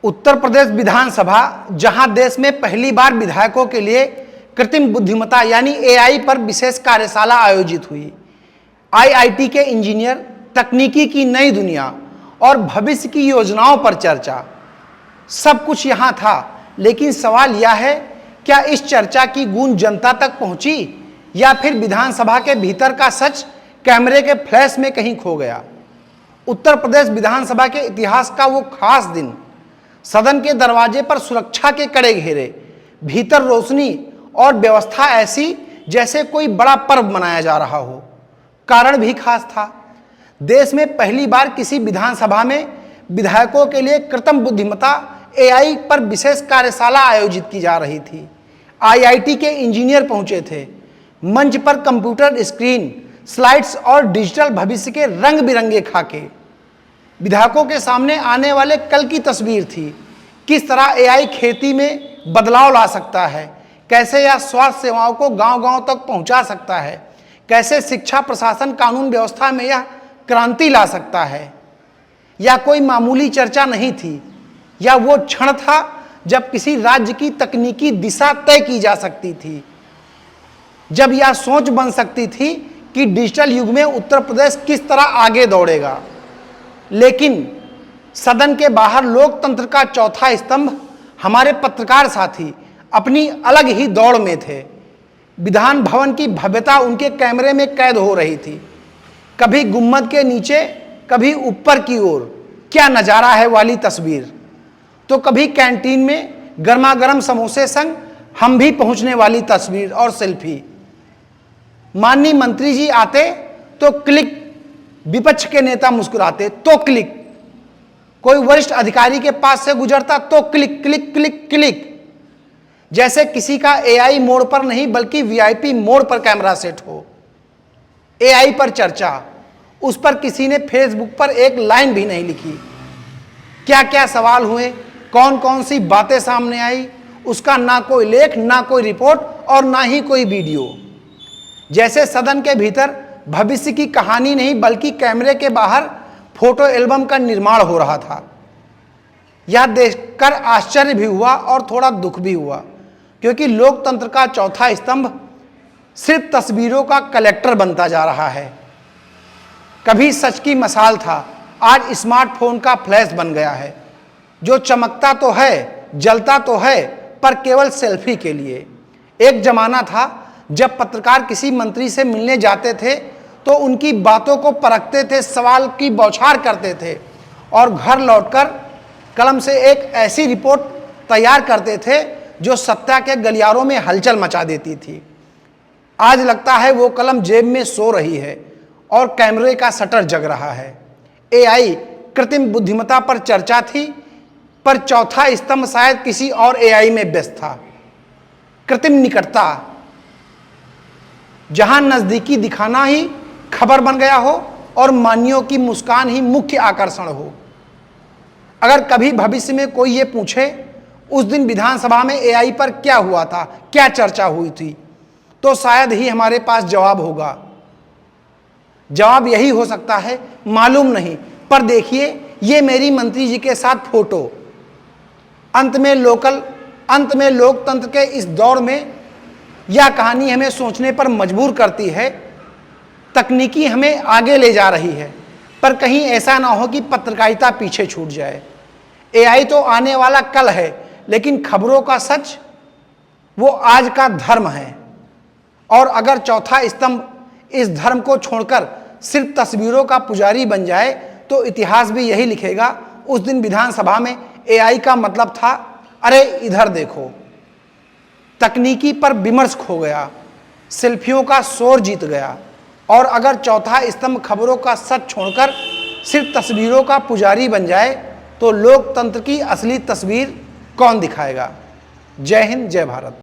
उत्तर प्रदेश विधानसभा, जहां देश में पहली बार विधायकों के लिए कृत्रिम बुद्धिमत्ता यानी एआई पर विशेष कार्यशाला आयोजित हुई। आईआईटी के इंजीनियर, तकनीकी की नई दुनिया और भविष्य की योजनाओं पर चर्चा, सब कुछ यहां था। लेकिन सवाल यह है, क्या इस चर्चा की गूंज जनता तक पहुंची या फिर विधानसभा के भीतर का सच कैमरे के फ्लैश में कहीं खो गया? उत्तर प्रदेश विधानसभा के इतिहास का वो खास दिन, सदन के दरवाजे पर सुरक्षा के कड़े घेरे, भीतर रोशनी और व्यवस्था ऐसी जैसे कोई बड़ा पर्व मनाया जा रहा हो। कारण भी खास था। देश में पहली बार किसी विधानसभा में विधायकों के लिए कृत्रिम बुद्धिमत्ता एआई पर विशेष कार्यशाला आयोजित की जा रही थी। आईआईटी के इंजीनियर पहुंचे थे। मंच पर कंप्यूटर स्क्रीन, स्लाइड्स और डिजिटल भविष्य के रंग बिरंगे खाके। विधायकों के सामने आने वाले कल की तस्वीर थी। किस तरह एआई खेती में बदलाव ला सकता है, कैसे यह स्वास्थ्य सेवाओं को गांव-गांव तक पहुंचा सकता है, कैसे शिक्षा, प्रशासन, कानून व्यवस्था में यह क्रांति ला सकता है। यह कोई मामूली चर्चा नहीं थी, यह वो क्षण था जब किसी राज्य की तकनीकी दिशा तय की जा सकती थी, जब यह सोच बन सकती थी कि डिजिटल युग में उत्तर प्रदेश किस तरह आगे दौड़ेगा। लेकिन सदन के बाहर लोकतंत्र का चौथा स्तंभ, हमारे पत्रकार साथी, अपनी अलग ही दौड़ में थे। विधान भवन की भव्यता उनके कैमरे में कैद हो रही थी। कभी गुम्बद के नीचे, कभी ऊपर की ओर, क्या नजारा है वाली तस्वीर, तो कभी कैंटीन में गर्मा गर्म समोसे संग हम भी पहुंचने वाली तस्वीर और सेल्फी। माननीय मंत्री जी आते तो क्लिक, विपक्ष के नेता मुस्कुराते तो क्लिक, कोई वरिष्ठ अधिकारी के पास से गुजरता तो क्लिक क्लिक क्लिक क्लिक। जैसे किसी का एआई मोड पर नहीं बल्कि वीआईपी मोड पर कैमरा सेट हो। एआई पर चर्चा, उस पर किसी ने फेसबुक पर एक लाइन भी नहीं लिखी। क्या क्या सवाल हुए, कौन कौन सी बातें सामने आई, उसका ना कोई लेख, ना कोई रिपोर्ट और ना ही कोई वीडियो। जैसे सदन के भीतर भविष्य की कहानी नहीं बल्कि कैमरे के बाहर फोटो एल्बम का निर्माण हो रहा था। यह देखकर आश्चर्य भी हुआ और थोड़ा दुख भी हुआ, क्योंकि लोकतंत्र का चौथा स्तंभ सिर्फ तस्वीरों का कलेक्टर बनता जा रहा है। कभी सच की मसाल था, आज स्मार्टफोन का फ्लैश बन गया है, जो चमकता तो है, जलता तो है, पर केवल सेल्फी के लिए। एक जमाना था जब पत्रकार किसी मंत्री से मिलने जाते थे तो उनकी बातों को परखते थे, सवाल की बौछार करते थे और घर लौटकर कलम से एक ऐसी रिपोर्ट तैयार करते थे जो सत्ता के गलियारों में हलचल मचा देती थी। आज लगता है वो कलम जेब में सो रही है और कैमरे का शटर जग रहा है। एआई, कृत्रिम बुद्धिमत्ता पर चर्चा थी, पर चौथा स्तंभ शायद किसी और एआई में व्यस्त था। कृत्रिम निकटता, जहां नजदीकी दिखाना ही खबर बन गया हो और मानियों की मुस्कान ही मुख्य आकर्षण हो। अगर कभी भविष्य में कोई ये पूछे उस दिन विधानसभा में एआई पर क्या हुआ था, क्या चर्चा हुई थी, तो शायद ही हमारे पास जवाब होगा। जवाब यही हो सकता है, मालूम नहीं, पर देखिए ये मेरी मंत्री जी के साथ फोटो। अंत में लोकतंत्र के इस दौर में यह कहानी हमें सोचने पर मजबूर करती है। तकनीकी हमें आगे ले जा रही है, पर कहीं ऐसा ना हो कि पत्रकारिता पीछे छूट जाए। एआई तो आने वाला कल है, लेकिन खबरों का सच वो आज का धर्म है। और अगर चौथा स्तंभ इस धर्म को छोड़कर सिर्फ तस्वीरों का पुजारी बन जाए तो इतिहास भी यही लिखेगा, उस दिन विधानसभा में एआई का मतलब था, अरे इधर देखो। तकनीकी पर विमर्श खो गया, सेल्फियों का शोर जीत गया। और अगर चौथा स्तंभ खबरों का सच छोड़कर सिर्फ तस्वीरों का पुजारी बन जाए तो लोकतंत्र की असली तस्वीर कौन दिखाएगा? जय हिंद, जय भारत।